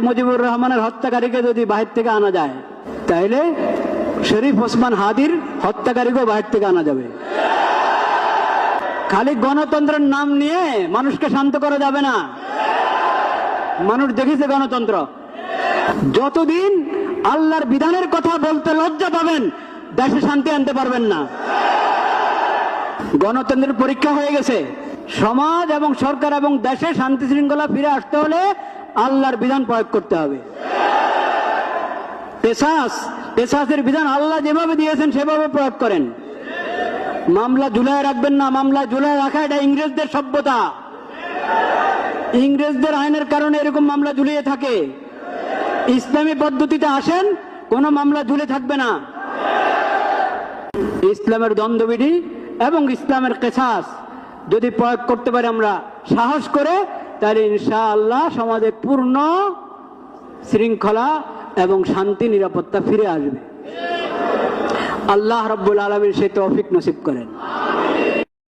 মুজিবুর রহমানের হত্যাকারীকে যদি বাহির থেকে আনা যায়, তাইলে শরীফ ওসমান হাদির হত্যাকারীকেও বাহির থেকে আনা যাবে। খালি গণতন্ত্রের নাম নিয়ে মানুষকে শান্ত করা যাবে না। মানুষ দেখেছে গণতন্ত্র, যতদিন আল্লাহর বিধানের কথা বলতে লজ্জা পাবেন দেশে শান্তি আনতে পারবেন না। গণতন্ত্রের পরীক্ষা হয়ে গেছে। সমাজ এবং সরকার এবং দেশে শান্তি শৃঙ্খলা ফিরে আসতে হলে আল্লাহর বিধান প্রয়োগ করতে হবে। পেশাসের বিধান আল্লাহ যেভাবে দিয়েছেন সেভাবে প্রয়োগ করেন। মামলা ঝুলায় রাখবেন না। মামলা ঝুলায় রাখা এটা ইংরেজদের সভ্যতা। ইংরেজদের আইনের কারণে এরকম মামলা ঝুলিয়ে থাকে। ইসলামী পদ্ধতিতে আসেন, কোন মামলা ঝুলে থাকবে না। ইসলামের দ্বন্দ্ববিধি এবং ইসলামের কেসাস যদি প্রয়োগ করতে পারি আমরা সাহস করে, তাহলে ইনশাআল্লাহ সমাজে পূর্ণ শৃঙ্খলা এবং শান্তি নিরাপত্তা ফিরে আসবে। আল্লাহ রাব্বুল আলামিন সেই তৌফিক নসিব করেন।